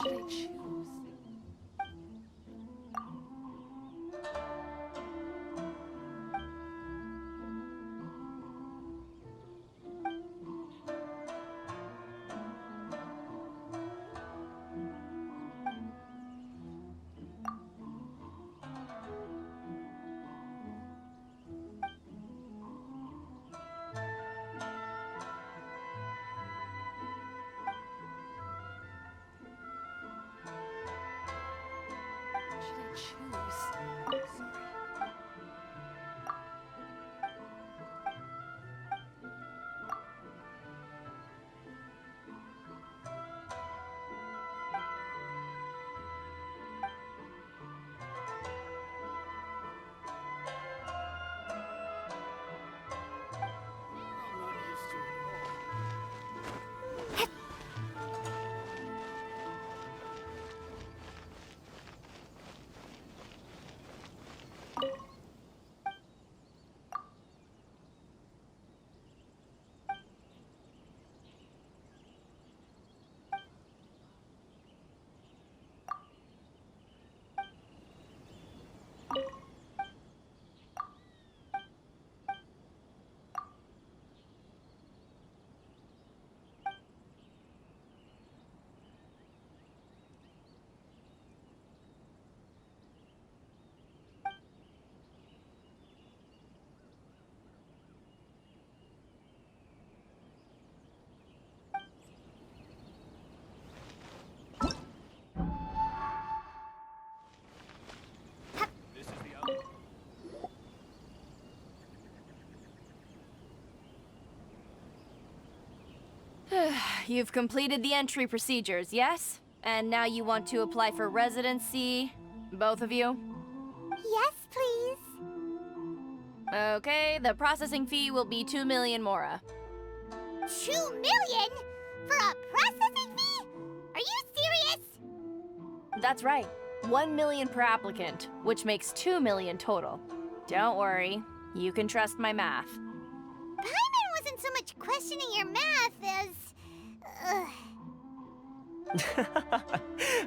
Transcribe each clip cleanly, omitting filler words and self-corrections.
Should I choose? You've completed the entry procedures, yes? And now you want to apply for residency? Both of you? Yes, please. Okay, the processing fee will be 2 million mora. 2 million? For a processing fee? Are you serious? That's right. 1 million per applicant, which makes 2 million total. Don't worry, you can trust my math. Paimon wasn't so much questioning your math as...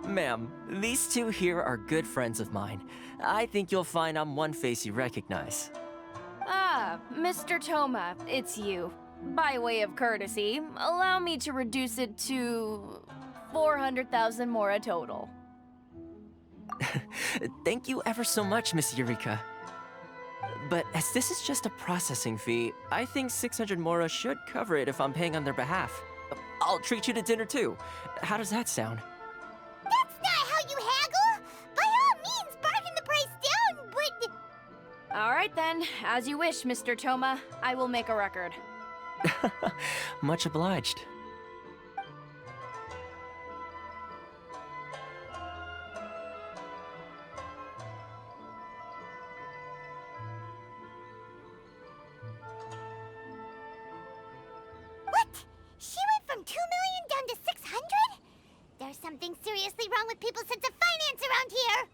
Ma'am, these two here are good friends of mine. I think you'll find I'm one face you recognize. Ah, Mr. Toma, it's you. By way of courtesy, allow me to reduce it to 400,000 mora total. Thank you ever so much, Miss Eureka. But as this is just a processing fee, I think 600 mora should cover it if I'm paying on their behalf. I'll treat you to dinner too. How does that sound? That's not how you haggle! By all means, bargain the price down, but... All right then, as you wish, Mr. Toma. I will make a record. Much obliged. What? She went from 2 million down to 600? There's something seriously wrong with people's sense of finance around here!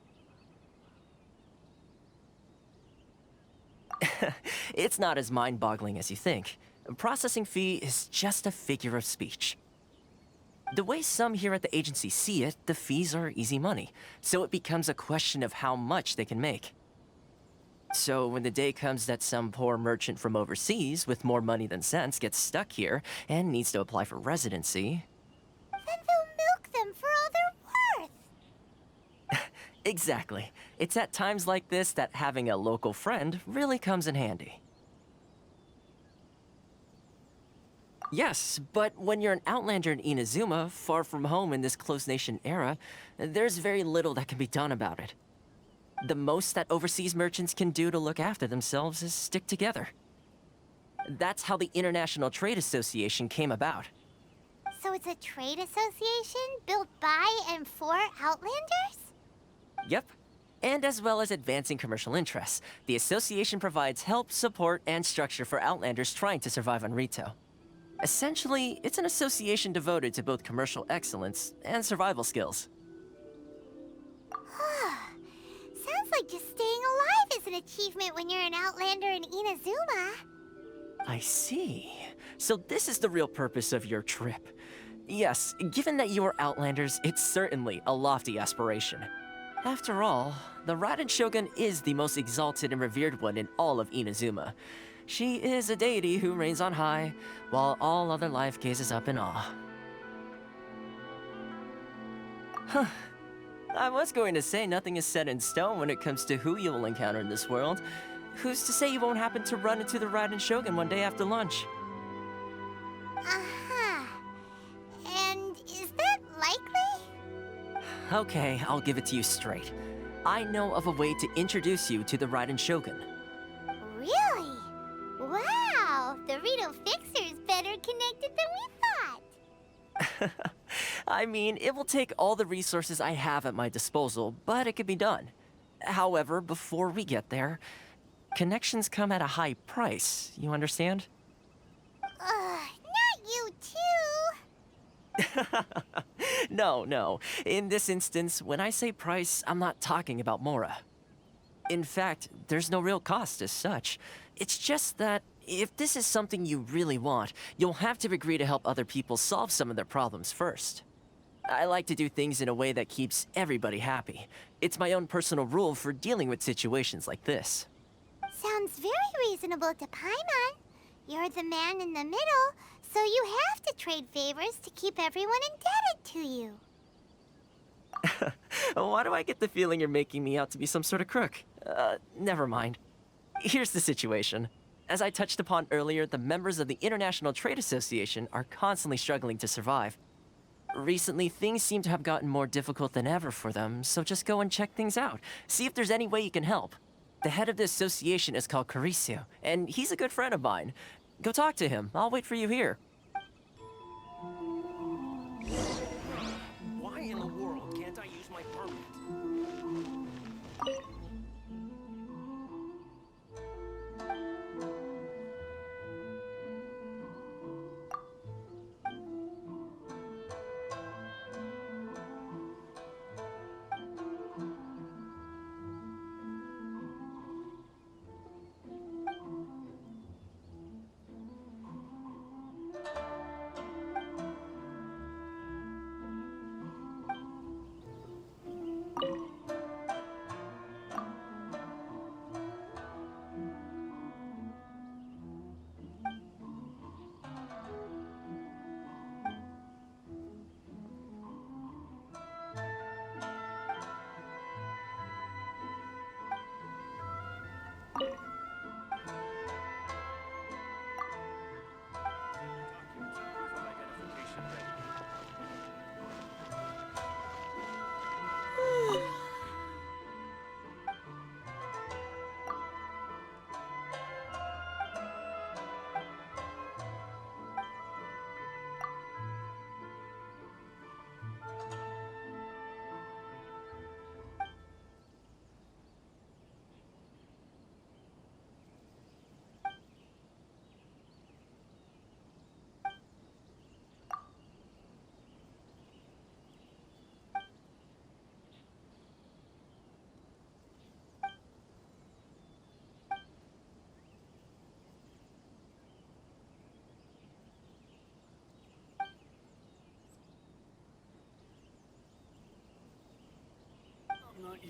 It's not as mind-boggling as you think. A processing fee is just a figure of speech. The way some here at the agency see it, the fees are easy money, so it becomes a question of how much they can make. So when the day comes that some poor merchant from overseas with more money than sense gets stuck here and needs to apply for residency... Then they'll milk them for all they're worth! Exactly. It's at times like this that having a local friend really comes in handy. Yes, but when you're an outlander in Inazuma, far from home in this close nation era, there's very little that can be done about it. The most that overseas merchants can do to look after themselves is stick together. That's how the International Trade Association came about. So it's a trade association built by and for Outlanders? Yep. And as well as advancing commercial interests, the association provides help, support, and structure for Outlanders trying to survive on Rito. Essentially, it's an association devoted to both commercial excellence and survival skills. Sounds like just staying alive is an achievement when you're an Outlander in Inazuma. I see. So this is the real purpose of your trip. Yes, given that you are Outlanders, it's certainly a lofty aspiration. After all, the Raiden Shogun is the most exalted and revered one in all of Inazuma. She is a deity who reigns on high, while all other life gazes up in awe. Huh. I was going to say nothing is set in stone when it comes to who you will encounter in this world. Who's to say you won't happen to run into the Raiden Shogun one day after lunch? Uh-huh. And is that likely? Okay, I'll give it to you straight. I know of a way to introduce you to the Raiden Shogun. Really? Wow! The Rito Fixer's better connected than we thought! I mean, it will take all the resources I have at my disposal, but it can be done. However, before we get there, connections come at a high price, you understand? Not you too! No. In this instance, when I say price, I'm not talking about Mora. In fact, there's no real cost as such. It's just that if this is something you really want, you'll have to agree to help other people solve some of their problems first. I like to do things in a way that keeps everybody happy. It's my own personal rule for dealing with situations like this. Sounds very reasonable to Paimon. You're the man in the middle, so you have to trade favors to keep everyone indebted to you. Why do I get the feeling you're making me out to be some sort of crook? Never mind. Here's the situation. As I touched upon earlier, the members of the International Trade Association are constantly struggling to survive. Recently, things seem to have gotten more difficult than ever for them, so just go and check things out. See if there's any way you can help. The head of the association is called Carisio, and he's a good friend of mine. Go talk to him. I'll wait for you here. Why in the world can't I use my permit?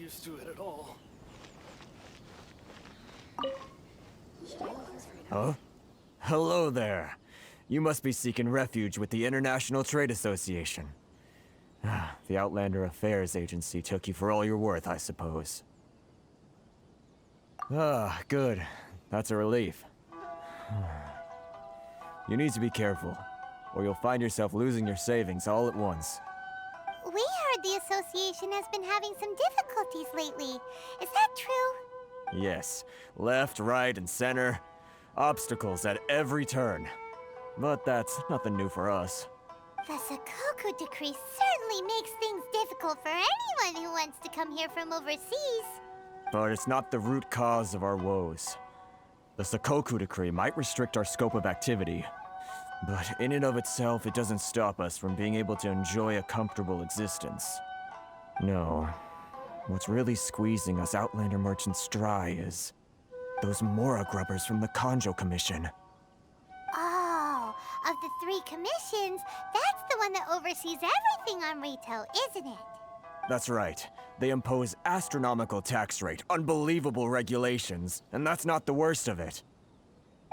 used to it at all. Huh? Hello there. You must be seeking refuge with the International Trade Association. The Outlander Affairs Agency took you for all you're worth, I suppose. Ah, good. That's a relief. You need to be careful, or you'll find yourself losing your savings all at once. We heard the association has been having some difficulties lately. Is that true? Yes, left, right, and center. Obstacles at every turn. But that's nothing new for us. The Sakoku decree certainly makes things difficult for anyone who wants to come here from overseas. But it's not the root cause of our woes. The Sakoku decree might restrict our scope of activity, but in and of itself, it doesn't stop us from being able to enjoy a comfortable existence. No. What's really squeezing us Outlander merchants dry is those Mora grubbers from the Kanjo Commission. Oh, of the 3 commissions, that's the one that oversees everything on retail, isn't it? That's right. They impose astronomical tax rate, unbelievable regulations, and that's not the worst of it.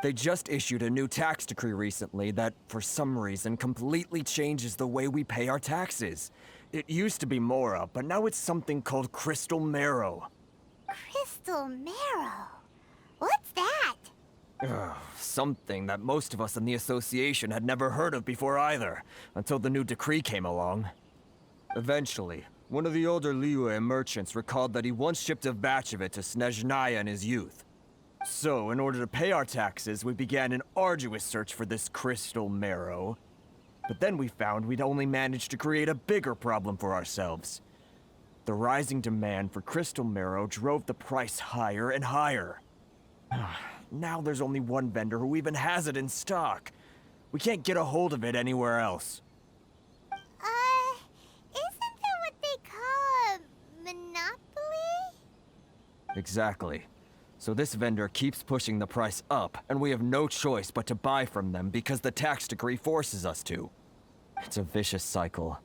They just issued a new tax decree recently that, for some reason, completely changes the way we pay our taxes. It used to be Mora, but now it's something called Crystal Marrow. Crystal Marrow? What's that? Something that most of us in the association had never heard of before either, until the new decree came along. Eventually, one of the older Liyue merchants recalled that he once shipped a batch of it to Snezhnaya in his youth. So, in order to pay our taxes, we began an arduous search for this crystal marrow. But then we found we'd only managed to create a bigger problem for ourselves. The rising demand for crystal marrow drove the price higher and higher. Now there's only one vendor who even has it in stock. We can't get a hold of it anywhere else. Isn't that what they call a monopoly? Exactly. So this vendor keeps pushing the price up, and we have no choice but to buy from them because the tax decree forces us to. It's a vicious cycle,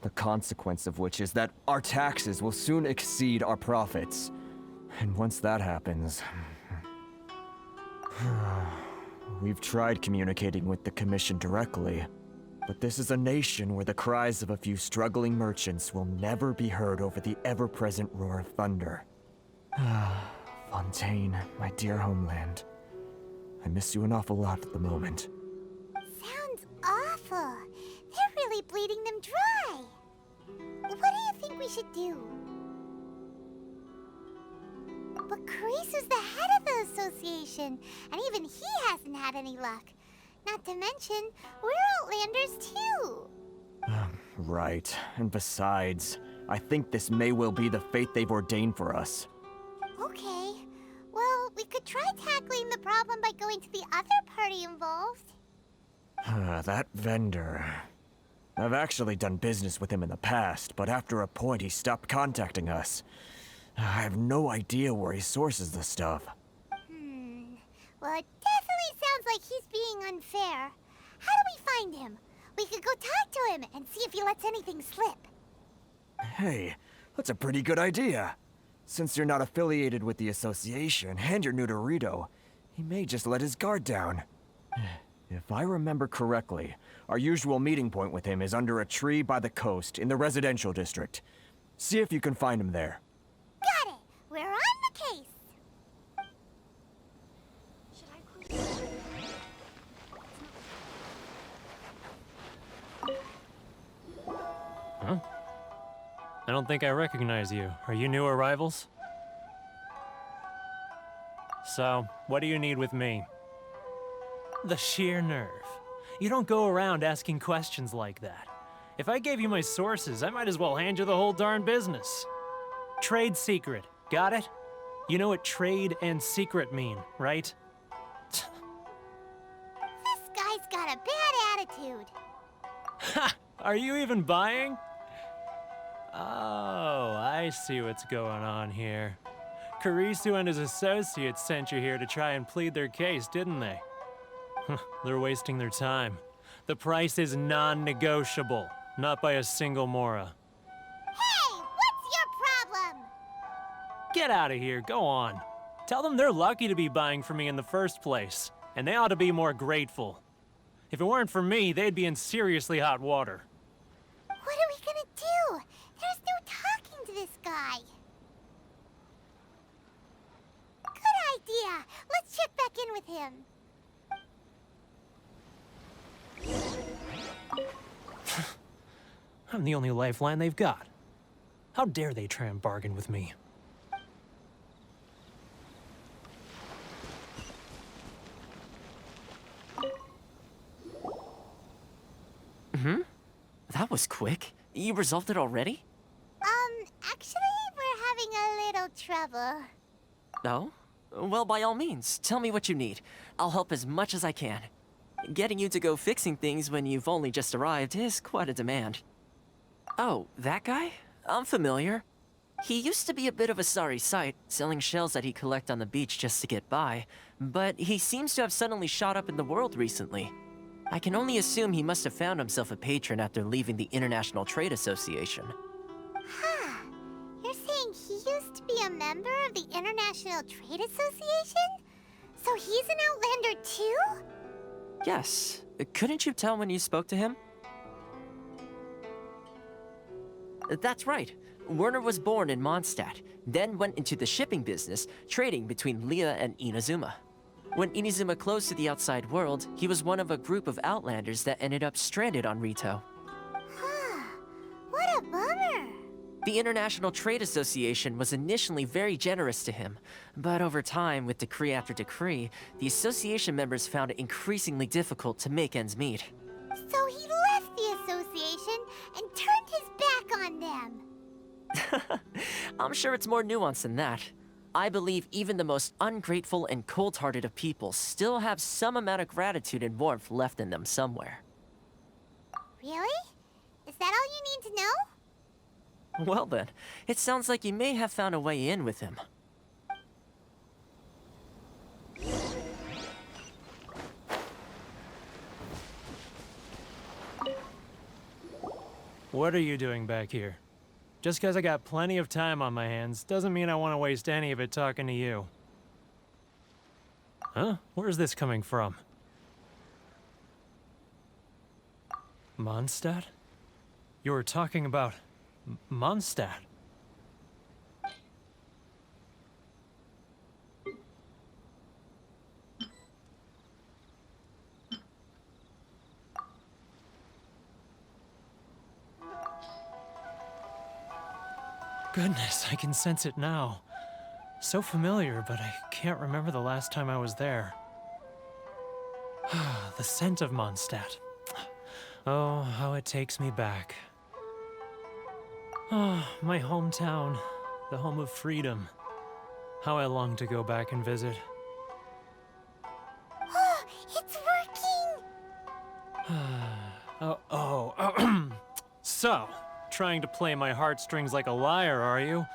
the consequence of which is that our taxes will soon exceed our profits. And once that happens... We've tried communicating with the Commission directly, but this is a nation where the cries of a few struggling merchants will never be heard over the ever-present roar of thunder. Fontaine, my dear homeland. I miss you an awful lot at the moment. Sounds awful. They're really bleeding them dry. What do you think we should do? But Karisu's the head of the association, and even he hasn't had any luck. Not to mention, we're Outlanders too. Right. And besides, I think this may well be the fate they've ordained for us. Okay. Well, we could try tackling the problem by going to the other party involved. That vendor... I've actually done business with him in the past, but after a point he stopped contacting us. I have no idea where he sources the stuff. Well, it definitely sounds like he's being unfair. How do we find him? We could go talk to him and see if he lets anything slip. Hey, that's a pretty good idea. Since you're not affiliated with the association and you're new to Rito, he may just let his guard down. If I remember correctly, our usual meeting point with him is under a tree by the coast in the residential district. See if you can find him there. Got it! We're on the case! Huh? I don't think I recognize you. Are you new arrivals? So, what do you need with me? The sheer nerve. You don't go around asking questions like that. If I gave you my sources, I might as well hand you the whole darn business. Trade secret. Got it? You know what trade and secret mean, right? This guy's got a bad attitude. Ha! Are you even buying? Oh, I see what's going on here. Karisu and his associates sent you here to try and plead their case, didn't they? They're wasting their time. The price is non-negotiable, not by a single Mora. Hey, what's your problem? Get out of here, go on. Tell them they're lucky to be buying from me in the first place, and they ought to be more grateful. If it weren't for me, they'd be in seriously hot water. What are we gonna do? There's no talking to this guy. Good idea. Let's check back in with him. I'm the only lifeline they've got. How dare they try and bargain with me? That was quick. You resolved it already? Actually, we're having a little trouble. No? Well, by all means, tell me what you need. I'll help as much as I can. Getting you to go fixing things when you've only just arrived is quite a demand. Oh, that guy? I'm familiar. He used to be a bit of a sorry sight, selling shells that he'd collect on the beach just to get by, but he seems to have suddenly shot up in the world recently. I can only assume he must have found himself a patron after leaving the International Trade Association. Huh. You're saying he used to be a member of the International Trade Association? So he's an Outlander too? Yes. Couldn't you tell when you spoke to him? That's right. Werner was born in Mondstadt, then went into the shipping business, trading between Leah and Inazuma. When Inazuma closed to the outside world, he was one of a group of Outlanders that ended up stranded on Rito. Huh. What a bummer. The International Trade Association was initially very generous to him, but over time, with decree after decree, the association members found it increasingly difficult to make ends meet. So he left the association and turned his back on them. I'm sure it's more nuanced than that. I believe even the most ungrateful and cold-hearted of people still have some amount of gratitude and warmth left in them somewhere. Really? Is that all you need to know? Well then, it sounds like you may have found a way in with him. What are you doing back here? Just because I got plenty of time on my hands doesn't mean I want to waste any of it talking to you. Huh? Where's this coming from? Mondstadt? You were talking about Mondstadt. Goodness, I can sense it now. So familiar, but I can't remember the last time I was there. The scent of Mondstadt. Oh, how it takes me back. Oh, my hometown, the home of freedom. How I long to go back and visit. Oh, it's working! So, trying to play my heartstrings like a liar, are you?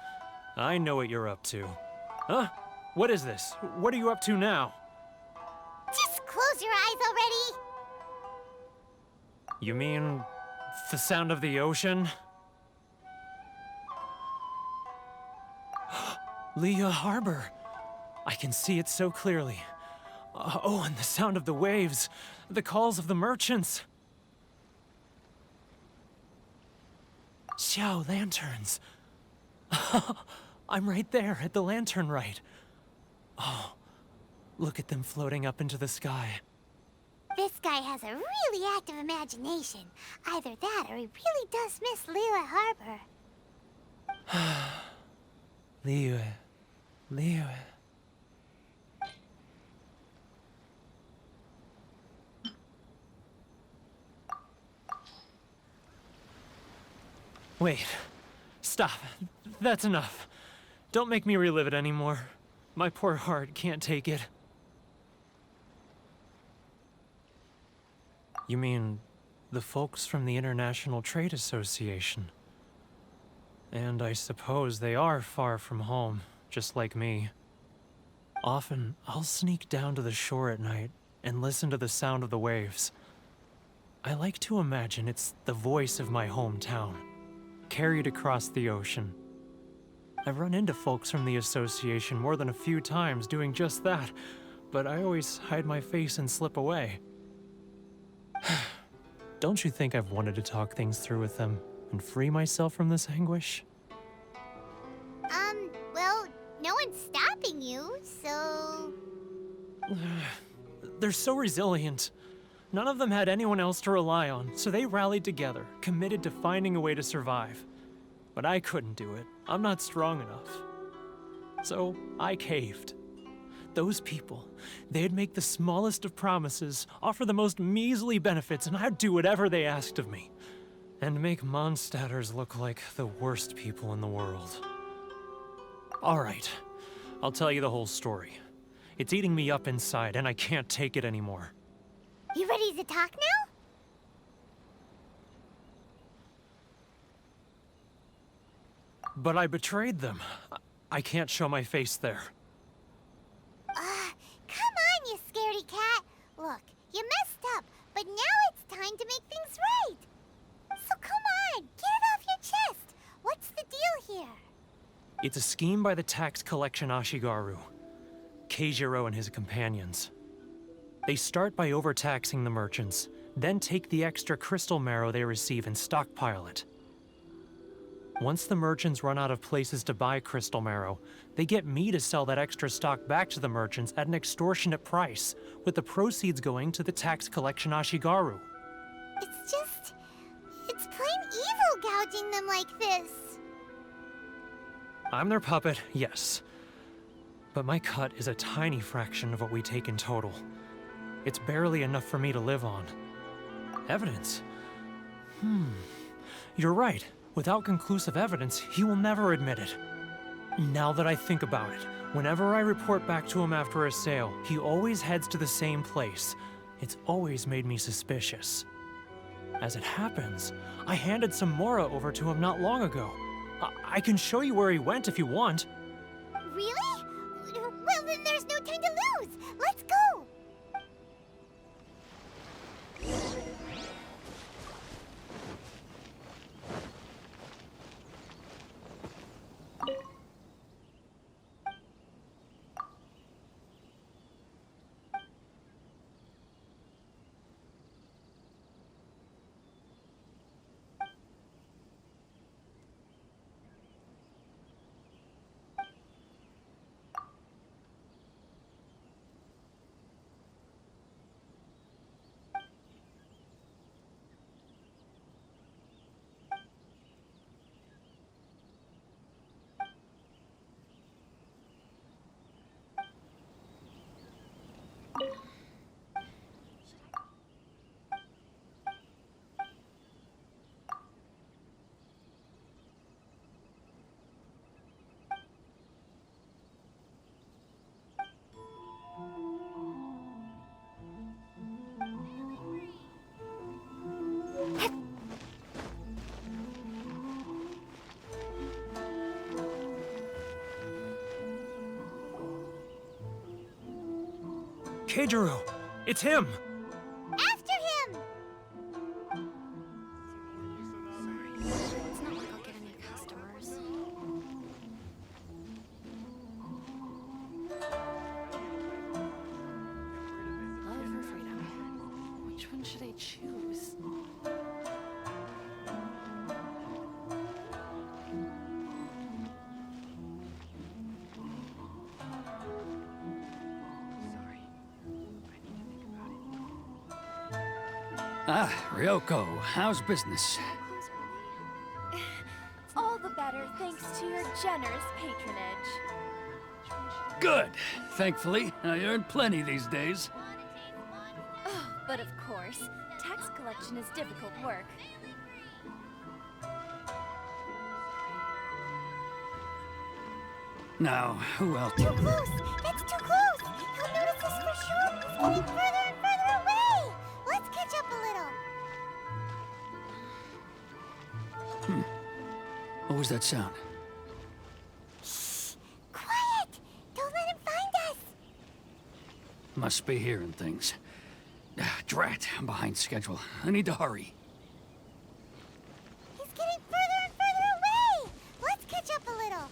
I know what you're up to. Huh? What is this? What are you up to now? Just close your eyes already! You mean the sound of the ocean? Leah Harbor. I can see it so clearly. Oh, and the sound of the waves. The calls of the merchants. Xiao lanterns. I'm right there at the lantern right. Oh, look at them floating up into the sky. This guy has a really active imagination. Either that or he really does miss Liyue Harbor. Liyue. Wait. Stop. That's enough. Don't make me relive it anymore. My poor heart can't take it. You mean the folks from the International Trade Association? And I suppose they are far from home, just like me. Often, I'll sneak down to the shore at night and listen to the sound of the waves. I like to imagine it's the voice of my hometown, carried across the ocean. I've run into folks from the association more than a few times doing just that, but I always hide my face and slip away. Don't you think I've wanted to talk things through with them and free myself from this anguish? Well, no one's stopping you, so... They're so resilient. None of them had anyone else to rely on, so they rallied together, committed to finding a way to survive. But I couldn't do it. I'm not strong enough. So I caved. Those people, they'd make the smallest of promises, offer the most measly benefits, and I'd do whatever they asked of me. And make Mondstadters look like the worst people in the world. Alright, I'll tell you the whole story. It's eating me up inside, and I can't take it anymore. You ready to talk now? But I betrayed them. I can't show my face there. Come on, you scaredy cat. Look, you messed up, but now it's time to make things right. So come on, get it off your chest. What's the deal here? It's a scheme by the tax collection Ashigaru, Keijiro and his companions. They start by overtaxing the merchants, then take the extra crystal marrow they receive and stockpile it. Once the merchants run out of places to buy crystal marrow, they get me to sell that extra stock back to the merchants at an extortionate price, with the proceeds going to the tax collection Ashigaru. It's plain evil gouging them like this. I'm their puppet, yes. But my cut is a tiny fraction of what we take in total. It's barely enough for me to live on. Evidence? You're right. Without conclusive evidence, he will never admit it. Now that I think about it, whenever I report back to him after a sale, he always heads to the same place. It's always made me suspicious. As it happens, I handed some Mora over to him not long ago. I can show you where he went if you want. Really? Well, then there's no time to lose. Let's go. Keijiro! It's him! After him! It's not like I'll get any customers. Love or freedom? Which one should I choose? Ah, Ryoko, how's business? All the better thanks to your generous patronage. Good. Thankfully, I earn plenty these days. Oh, but of course, tax collection is difficult work. Now, who else? Too close! That's too close! He'll notice us for sure! He's getting further and further away! Let's catch up a little. What was that sound? Shh! Quiet! Don't let him find us! Must be hearing things. Drat, I'm behind schedule. I need to hurry. He's getting further and further away! Let's catch up a little.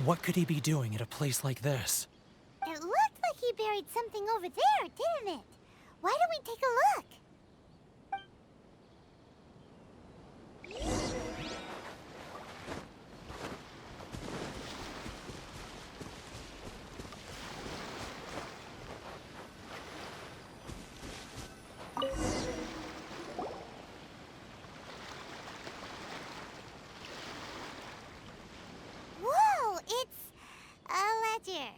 What could he be doing at a place like this? It looked like he buried something over there, didn't it? Why don't we take a look? Whoa, it's a ledger.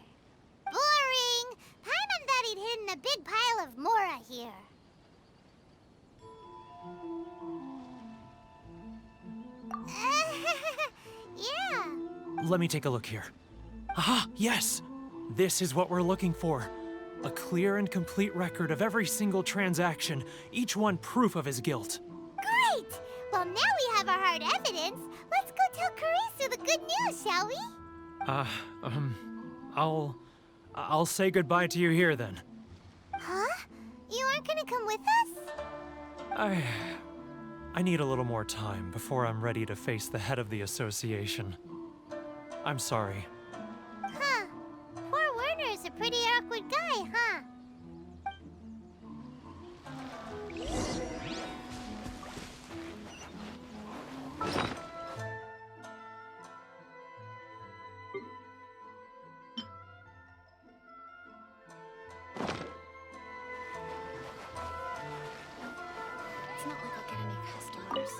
Boring! Paimon thought he'd hidden a big pile of Mora here. Yeah. Let me take a look here. Aha, yes! This is what we're looking for. A clear and complete record of every single transaction, each one proof of his guilt. Great! Well, now we have our hard evidence. Let's go tell Karisu the good news, shall we? I'll say goodbye to you here then. Huh? You aren't gonna come with us? I need a little more time before I'm ready to face the head of the association. I'm sorry. Huh. Poor Werner's a pretty awkward guy, huh? It's not like I'll get any customers.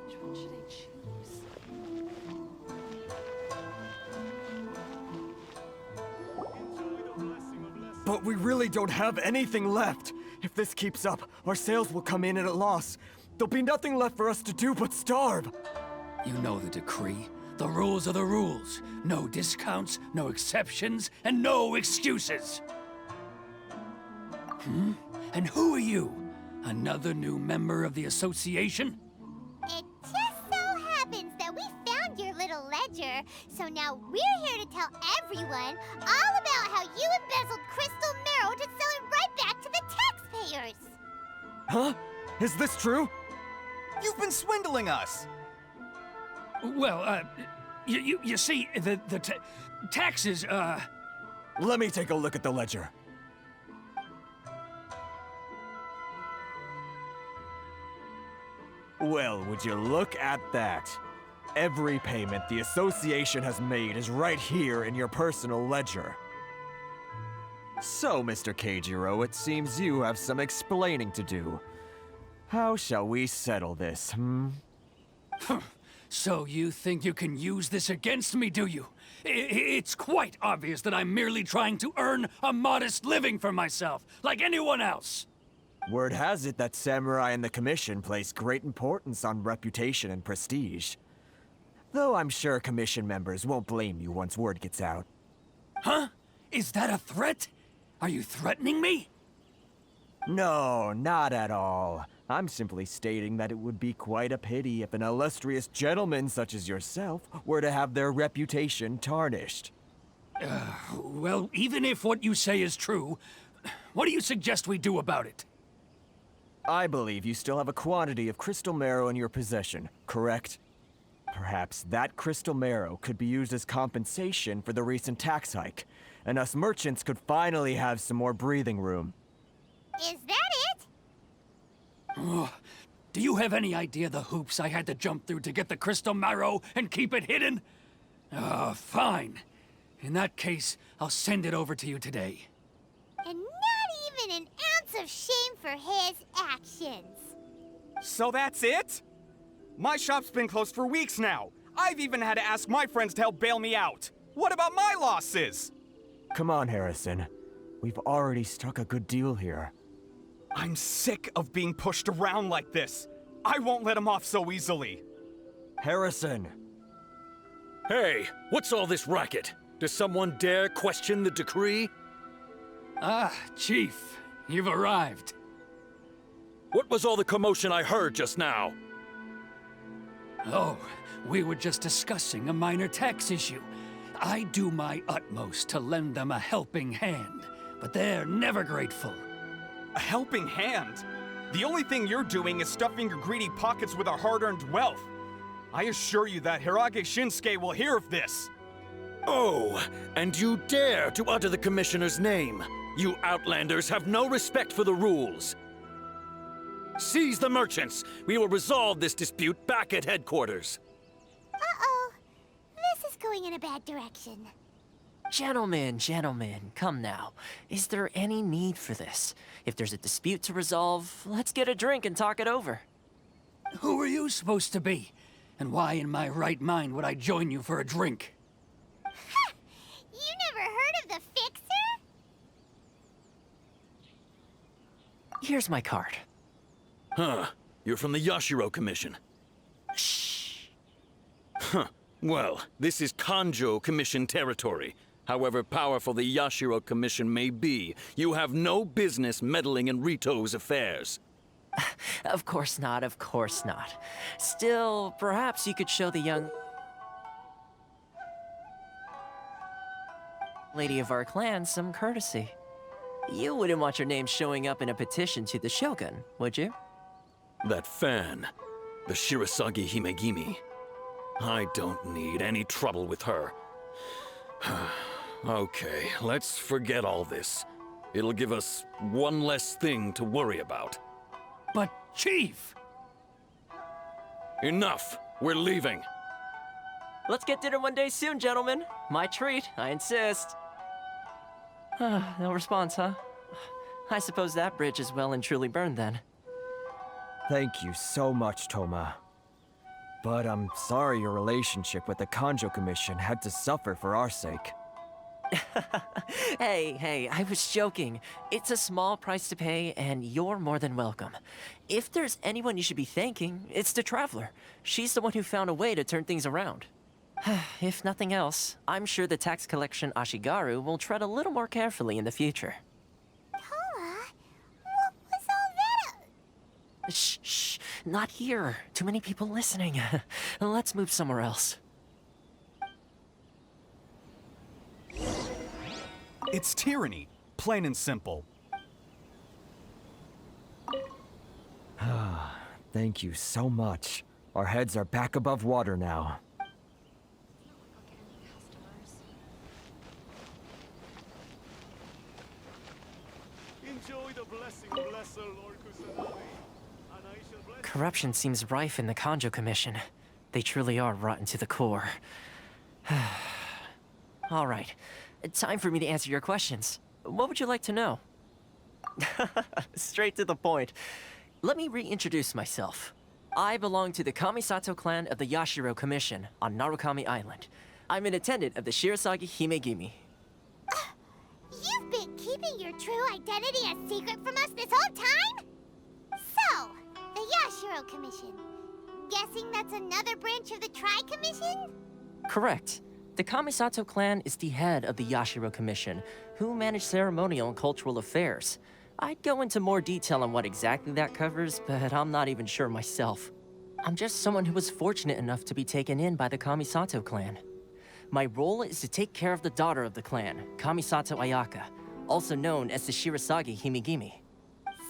Which one should I choose? But we really don't have anything left. If this keeps up, our sales will come in at a loss. There'll be nothing left for us to do but starve. You know the decree. The rules are the rules. No discounts, no exceptions, and no excuses. And who are you? Another new member of the association? It just so happens that we found your little ledger, so now we're here to tell everyone all about how you embezzled crystal marrow to sell it right back to the taxpayers. Huh? Is this true? You've been swindling us! Well, you see, the taxes, Let me take a look at the ledger. Well, would you look at that? Every payment the association has made is right here in your personal ledger. So, Mr. Keijiro, it seems you have some explaining to do. How shall we settle this, So you think you can use this against me, do you? It's quite obvious that I'm merely trying to earn a modest living for myself, like anyone else. Word has it that Samurai and the Commission place great importance on reputation and prestige. Though I'm sure Commission members won't blame you once word gets out. Huh? Is that a threat? Are you threatening me? No, not at all. I'm simply stating that it would be quite a pity if an illustrious gentleman such as yourself were to have their reputation tarnished. Well, even if what you say is true, what do you suggest we do about it? I believe you still have a quantity of crystal marrow in your possession, correct? Perhaps that crystal marrow could be used as compensation for the recent tax hike, and us merchants could finally have some more breathing room. Is that it? Do you have any idea the hoops I had to jump through to get the crystal marrow and keep it hidden? Fine. In that case, I'll send it over to you today. And not even an ounce of shame for his actions. So that's it? My shop's been closed for weeks now. I've even had to ask my friends to help bail me out. What about my losses? Come on, Harrison. We've already struck a good deal here. I'm sick of being pushed around like this. I won't let him off so easily. Harrison! Hey, what's all this racket? Does someone dare question the decree? Ah, Chief, you've arrived. What was all the commotion I heard just now? Oh, we were just discussing a minor tax issue. I do my utmost to lend them a helping hand, but they're never grateful. A helping hand? The only thing you're doing is stuffing your greedy pockets with our hard-earned wealth. I assure you that Hirage Shinsuke will hear of this. Oh, and you dare to utter the Commissioner's name. You Outlanders have no respect for the rules. Seize the merchants. We will resolve this dispute back at headquarters. Uh-oh. This is going in a bad direction. Gentlemen, come now. Is there any need for this? If there's a dispute to resolve, let's get a drink and talk it over. Who are you supposed to be? And why in my right mind would I join you for a drink? Ha! You never heard of the Fixer? Here's my card. Huh. You're from the Yashiro Commission. Shh. Huh. Well, this is Kanjo Commission territory. However powerful the Yashiro Commission may be, you have no business meddling in Rito's affairs. Of course not, of course not. Still, perhaps you could show the young lady of our clan some courtesy. You wouldn't want your name showing up in a petition to the Shogun, would you? That fan, the Shirasagi Himegimi. I don't need any trouble with her. Okay, let's forget all this. It'll give us one less thing to worry about. But, Chief! Enough! We're leaving. Let's get dinner one day soon, gentlemen. My treat, I insist. No response, huh? I suppose that bridge is well and truly burned then. Thank you so much, Toma. But I'm sorry your relationship with the Kanjo Commission had to suffer for our sake. Hey, I was joking. It's a small price to pay, and you're more than welcome. If there's anyone you should be thanking, it's the Traveler. She's the one who found a way to turn things around. If nothing else, I'm sure the tax collection Ashigaru will tread a little more carefully in the future. Toma? What was all that? Shh, not here. Too many people listening. Let's move somewhere else. It's tyranny, plain and simple. Thank you so much. Our heads are back above water now. Enjoy the blessing, bless Lord Kusanagi, and I shall bless. Corruption seems rife in the Kanjo Commission. They truly are rotten to the core. All right. Time for me to answer your questions. What would you like to know? Straight to the point. Let me reintroduce myself. I belong to the Kamisato clan of the Yashiro Commission on Narukami Island. I'm an attendant of the Shirasagi Himegimi. You've been keeping your true identity a secret from us this whole time? So, the Yashiro Commission. Guessing that's another branch of the Tri-Commission? Correct. The Kamisato clan is the head of the Yashiro Commission, who manage ceremonial and cultural affairs. I'd go into more detail on what exactly that covers, but I'm not even sure myself. I'm just someone who was fortunate enough to be taken in by the Kamisato clan. My role is to take care of the daughter of the clan, Kamisato Ayaka, also known as the Shirasagi Himigimi.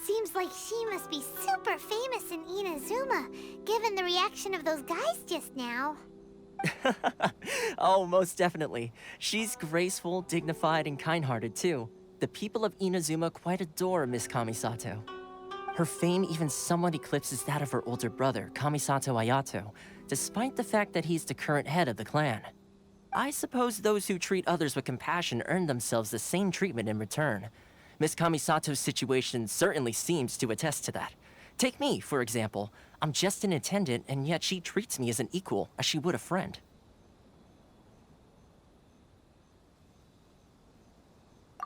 Seems like she must be super famous in Inazuma, given the reaction of those guys just now. Oh, most definitely. She's graceful, dignified, and kind-hearted too. The people of Inazuma quite adore Miss Kamisato. Her fame even somewhat eclipses that of her older brother, Kamisato Ayato, despite the fact that he's the current head of the clan. I suppose those who treat others with compassion earn themselves the same treatment in return. Miss Kamisato's situation certainly seems to attest to that. Take me, for example. I'm just an attendant, and yet she treats me as an equal, as she would a friend.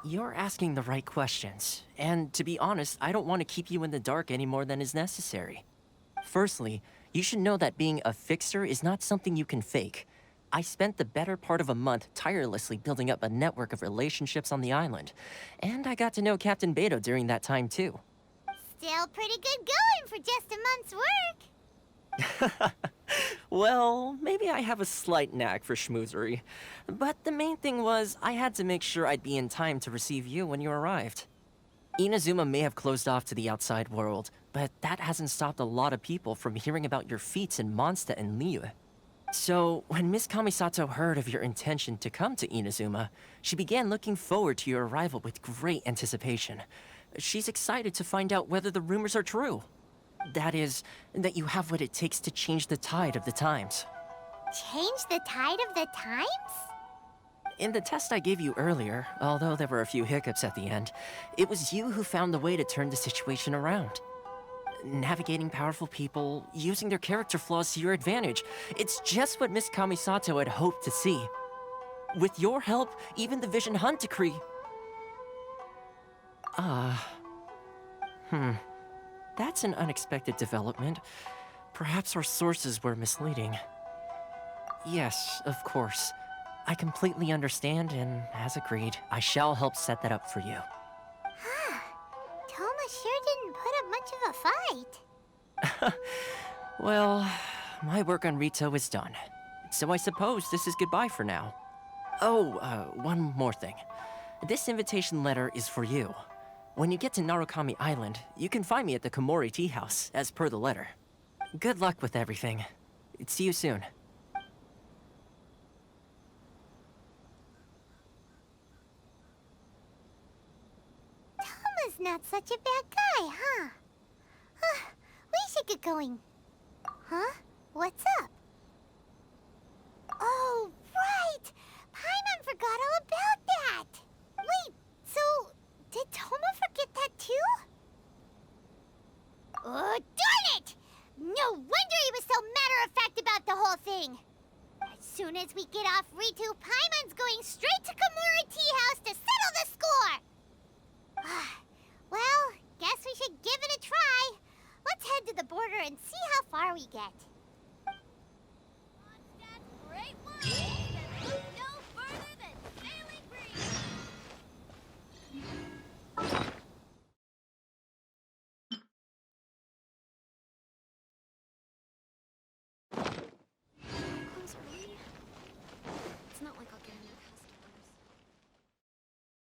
You're asking the right questions, and to be honest, I don't want to keep you in the dark any more than is necessary. Firstly, you should know that being a fixer is not something you can fake. I spent the better part of a month tirelessly building up a network of relationships on the island, and I got to know Captain Beto during that time too. Still pretty good going for just a month's work. Well, maybe I have a slight knack for schmoozery, but the main thing was I had to make sure I'd be in time to receive you when you arrived. Inazuma may have closed off to the outside world, but that hasn't stopped a lot of people from hearing about your feats in Mondstadt and Liyue. So, when Miss Kamisato heard of your intention to come to Inazuma, she began looking forward to your arrival with great anticipation. She's excited to find out whether the rumors are true. That is, that you have what it takes to change the tide of the times. Change the tide of the times? In the test I gave you earlier, although there were a few hiccups at the end, it was you who found the way to turn the situation around. Navigating powerful people, using their character flaws to your advantage. It's just what Miss Kamisato had hoped to see. With your help, even the Vision Hunt decree... That's an unexpected development. Perhaps our sources were misleading. Yes, of course. I completely understand, and as agreed, I shall help set that up for you. Toma sure didn't put up much of a fight. Well, my work on Rito is done. So I suppose this is goodbye for now. Oh, one more thing. This invitation letter is for you. When you get to Narukami Island, you can find me at the Komori Tea House, as per the letter. Good luck with everything. See you soon. Toma's not such a bad guy, huh? We should get going. Huh? What's up? Oh, right! Paimon forgot all about that! Wait, so... did Toma forget that too? Oh, darn it! No wonder he was so matter-of-fact about the whole thing! As soon as we get off Ritu, Paimon's going straight to Komori Tea House to settle the score! Well, guess we should give it a try. Let's head to the border and see how far we get. Great one!